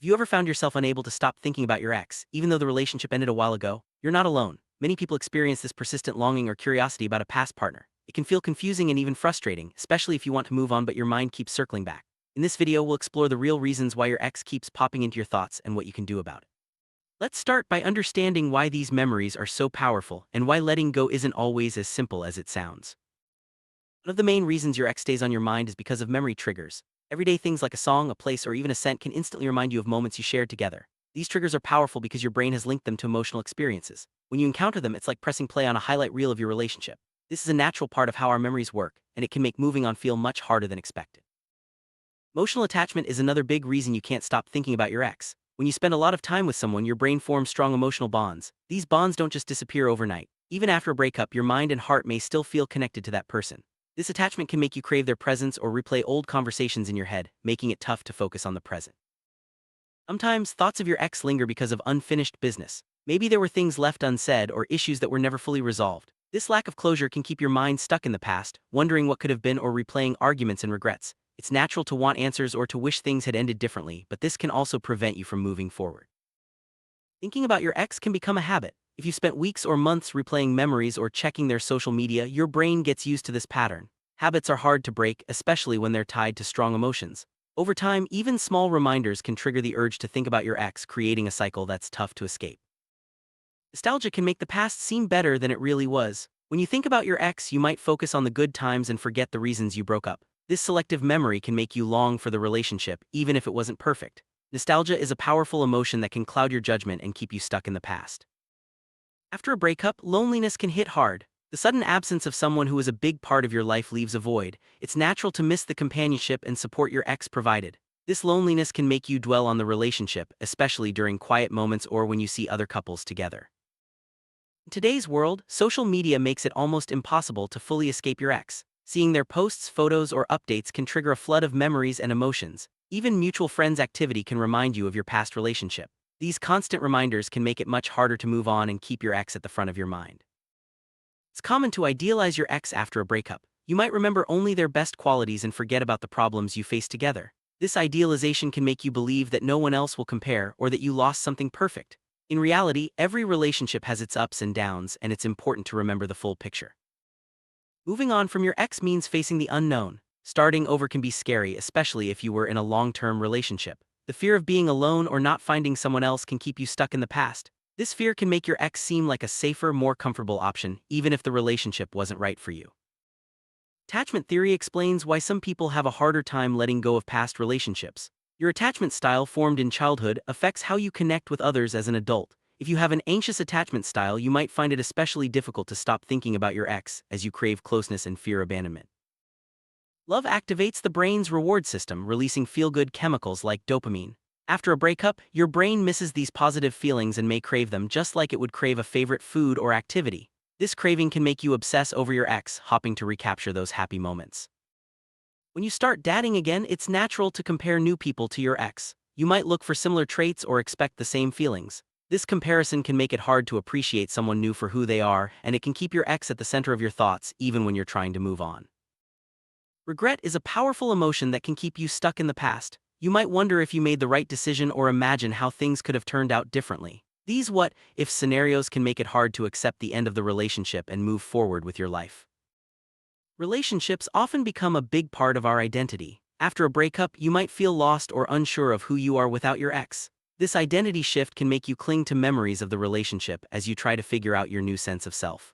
you ever found yourself unable to stop thinking about your ex, even though the relationship ended a while ago? You're not alone. Many people experience this persistent longing or curiosity about a past partner. It can feel confusing and even frustrating, especially if you want to move on but your mind keeps circling back. In this video, we'll explore the real reasons why your ex keeps popping into your thoughts and what you can do about it. Let's start by understanding why these memories are so powerful and why letting go isn't always as simple as it sounds. One of the main reasons your ex stays on your mind is because of memory triggers. Everyday things like a song, a place, or even a scent can instantly remind you of moments you shared together. These triggers are powerful because your brain has linked them to emotional experiences. When you encounter them, it's like pressing play on a highlight reel of your relationship. This is a natural part of how our memories work, and it can make moving on feel much harder than expected. Emotional attachment is another big reason you can't stop thinking about your ex. When you spend a lot of time with someone, your brain forms strong emotional bonds. These bonds don't just disappear overnight. Even after a breakup, your mind and heart may still feel connected to that person. This attachment can make you crave their presence or replay old conversations in your head, making it tough to focus on the present. Sometimes, thoughts of your ex linger because of unfinished business. Maybe there were things left unsaid or issues that were never fully resolved. This lack of closure can keep your mind stuck in the past, wondering what could have been or replaying arguments and regrets. It's natural to want answers or to wish things had ended differently, but this can also prevent you from moving forward. Thinking about your ex can become a habit. If you've spent weeks or months replaying memories or checking their social media, your brain gets used to this pattern. Habits are hard to break, especially when they're tied to strong emotions. Over time, even small reminders can trigger the urge to think about your ex, creating a cycle that's tough to escape. Nostalgia can make the past seem better than it really was. When you think about your ex, you might focus on the good times and forget the reasons you broke up. This selective memory can make you long for the relationship, even if it wasn't perfect. Nostalgia is a powerful emotion that can cloud your judgment and keep you stuck in the past. After a breakup, loneliness can hit hard. The sudden absence of someone who was a big part of your life leaves a void. It's natural to miss the companionship and support your ex provided. This loneliness can make you dwell on the relationship, especially during quiet moments or when you see other couples together. In today's world, social media makes it almost impossible to fully escape your ex. Seeing their posts, photos, or updates can trigger a flood of memories and emotions. Even mutual friends' activity can remind you of your past relationship. These constant reminders can make it much harder to move on and keep your ex at the front of your mind. It's common to idealize your ex after a breakup. You might remember only their best qualities and forget about the problems you faced together. This idealization can make you believe that no one else will compare or that you lost something perfect. In reality, every relationship has its ups and downs, and it's important to remember the full picture. Moving on from your ex means facing the unknown. Starting over can be scary, especially if you were in a long-term relationship. The fear of being alone or not finding someone else can keep you stuck in the past. This fear can make your ex seem like a safer, more comfortable option, even if the relationship wasn't right for you. Attachment theory explains why some people have a harder time letting go of past relationships. Your attachment style formed in childhood affects how you connect with others as an adult. If you have an anxious attachment style, you might find it especially difficult to stop thinking about your ex, as you crave closeness and fear abandonment. Love activates the brain's reward system, releasing feel-good chemicals like dopamine. After a breakup, your brain misses these positive feelings and may crave them just like it would crave a favorite food or activity. This craving can make you obsess over your ex, hoping to recapture those happy moments. When you start dating again, it's natural to compare new people to your ex. You might look for similar traits or expect the same feelings. This comparison can make it hard to appreciate someone new for who they are, and it can keep your ex at the center of your thoughts even when you're trying to move on. Regret is a powerful emotion that can keep you stuck in the past. You might wonder if you made the right decision or imagine how things could have turned out differently. These what-if scenarios can make it hard to accept the end of the relationship and move forward with your life. Relationships often become a big part of our identity. After a breakup, you might feel lost or unsure of who you are without your ex. This identity shift can make you cling to memories of the relationship as you try to figure out your new sense of self.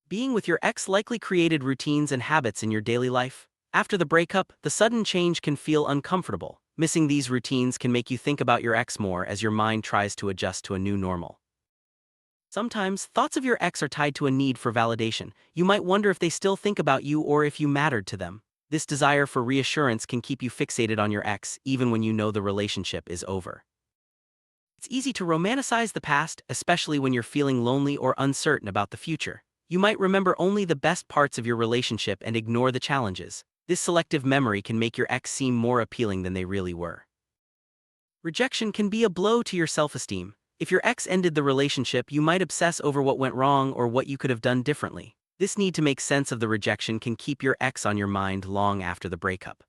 Being with your ex likely created routines and habits in your daily life. After the breakup, the sudden change can feel uncomfortable. Missing these routines can make you think about your ex more as your mind tries to adjust to a new normal. Sometimes, thoughts of your ex are tied to a need for validation. You might wonder if they still think about you or if you mattered to them. This desire for reassurance can keep you fixated on your ex, even when you know the relationship is over. It's easy to romanticize the past, especially when you're feeling lonely or uncertain about the future. You might remember only the best parts of your relationship and ignore the challenges. This selective memory can make your ex seem more appealing than they really were. Rejection can be a blow to your self-esteem. If your ex ended the relationship, you might obsess over what went wrong or what you could have done differently. This need to make sense of the rejection can keep your ex on your mind long after the breakup.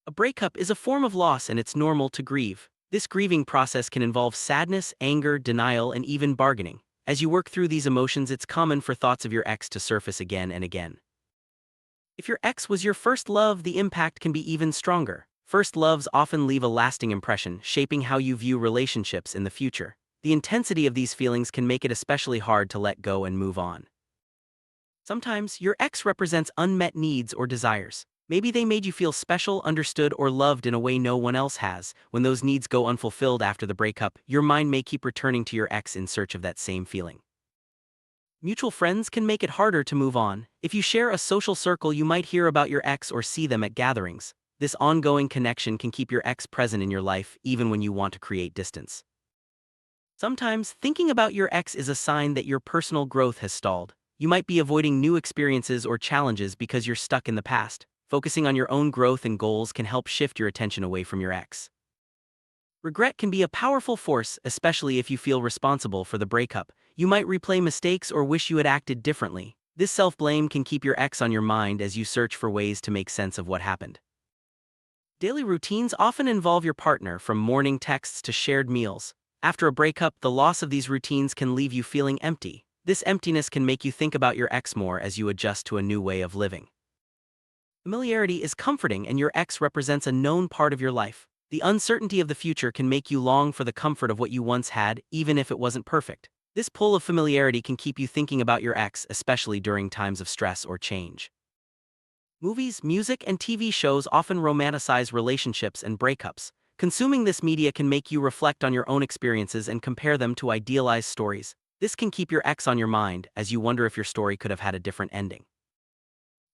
A breakup is a form of loss and it's normal to grieve. This grieving process can involve sadness, anger, denial, and even bargaining. As you work through these emotions, it's common for thoughts of your ex to surface again and again. If your ex was your first love, the impact can be even stronger. First loves often leave a lasting impression, shaping how you view relationships in the future. The intensity of these feelings can make it especially hard to let go and move on. Sometimes, your ex represents unmet needs or desires. Maybe they made you feel special, understood, or loved in a way no one else has. When those needs go unfulfilled after the breakup, your mind may keep returning to your ex in search of that same feeling. Mutual friends can make it harder to move on. If you share a social circle, you might hear about your ex or see them at gatherings. This ongoing connection can keep your ex present in your life even when you want to create distance. Sometimes, thinking about your ex is a sign that your personal growth has stalled. You might be avoiding new experiences or challenges because you're stuck in the past. Focusing on your own growth and goals can help shift your attention away from your ex. Regret can be a powerful force, especially if you feel responsible for the breakup. You might replay mistakes or wish you had acted differently. This self-blame can keep your ex on your mind as you search for ways to make sense of what happened. Daily routines often involve your partner, from morning texts to shared meals. After a breakup, the loss of these routines can leave you feeling empty. This emptiness can make you think about your ex more as you adjust to a new way of living. Familiarity is comforting, and your ex represents a known part of your life. The uncertainty of the future can make you long for the comfort of what you once had, even if it wasn't perfect. This pull of familiarity can keep you thinking about your ex, especially during times of stress or change. Movies, music, and TV shows often romanticize relationships and breakups. Consuming this media can make you reflect on your own experiences and compare them to idealized stories. This can keep your ex on your mind as you wonder if your story could have had a different ending.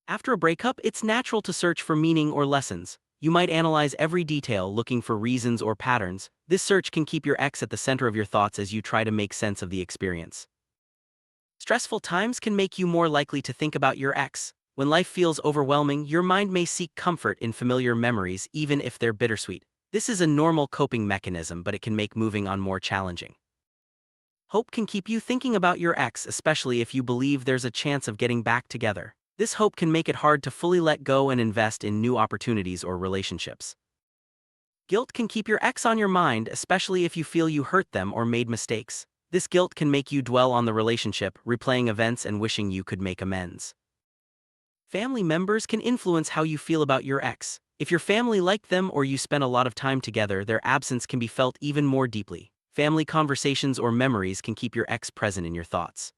After a breakup, it's natural to search for meaning or lessons. You might analyze every detail, looking for reasons or patterns. This search can keep your ex at the center of your thoughts as you try to make sense of the experience. Stressful times can make you more likely to think about your ex. When life feels overwhelming, your mind may seek comfort in familiar memories, even if they're bittersweet. This is a normal coping mechanism, but it can make moving on more challenging. Hope can keep you thinking about your ex, especially if you believe there's a chance of getting back together. This hope can make it hard to fully let go and invest in new opportunities or relationships. Guilt can keep your ex on your mind, especially if you feel you hurt them or made mistakes. This guilt can make you dwell on the relationship, replaying events and wishing you could make amends. Family members can influence how you feel about your ex. If your family liked them or you spent a lot of time together, their absence can be felt even more deeply. Family conversations or memories can keep your ex present in your thoughts.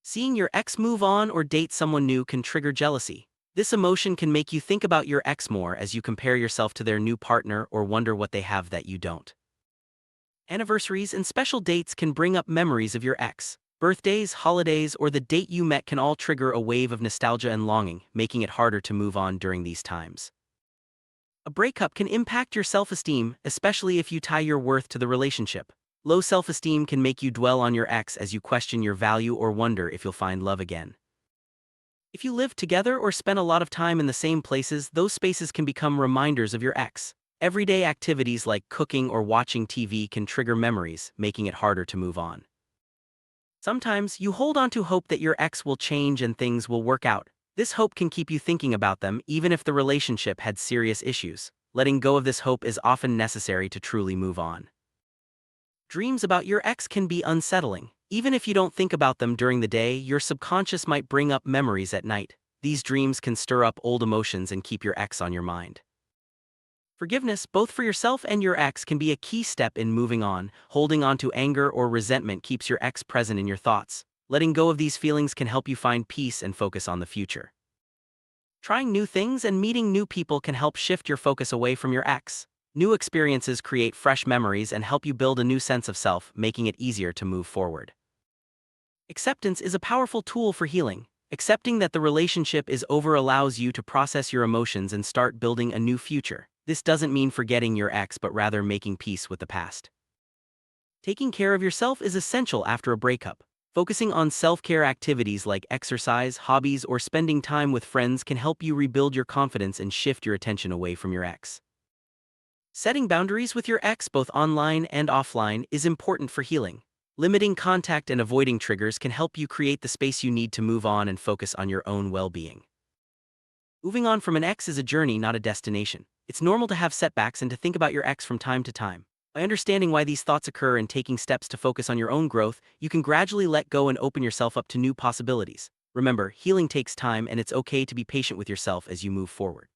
Seeing your ex move on or date someone new can trigger jealousy. This emotion can make you think about your ex more as you compare yourself to their new partner or wonder what they have that you don't. Anniversaries and special dates can bring up memories of your ex. Birthdays, holidays, or the date you met can all trigger a wave of nostalgia and longing, making it harder to move on during these times. A breakup can impact your self-esteem, especially if you tie your worth to the relationship. Low self-esteem can make you dwell on your ex as you question your value or wonder if you'll find love again. If you live together or spend a lot of time in the same places, those spaces can become reminders of your ex. Everyday activities like cooking or watching TV can trigger memories, making it harder to move on. Sometimes, you hold on to hope that your ex will change and things will work out. This hope can keep you thinking about them even if the relationship had serious issues. Letting go of this hope is often necessary to truly move on. Dreams about your ex can be unsettling. Even if you don't think about them during the day, your subconscious might bring up memories at night. These dreams can stir up old emotions and keep your ex on your mind. Forgiveness, both for yourself and your ex, can be a key step in moving on. Holding on to anger or resentment keeps your ex present in your thoughts. Letting go of these feelings can help you find peace and focus on the future. Trying new things and meeting new people can help shift your focus away from your ex. New experiences create fresh memories and help you build a new sense of self, making it easier to move forward. Acceptance is a powerful tool for healing. Accepting that the relationship is over allows you to process your emotions and start building a new future. This doesn't mean forgetting your ex, but rather making peace with the past. Taking care of yourself is essential after a breakup. Focusing on self-care activities like exercise, hobbies, or spending time with friends can help you rebuild your confidence and shift your attention away from your ex. Setting boundaries with your ex, both online and offline, is important for healing. Limiting contact and avoiding triggers can help you create the space you need to move on and focus on your own well-being. Moving on from an ex is a journey, not a destination. It's normal to have setbacks and to think about your ex from time to time. By understanding why these thoughts occur and taking steps to focus on your own growth, you can gradually let go and open yourself up to new possibilities. Remember, healing takes time and it's okay to be patient with yourself as you move forward.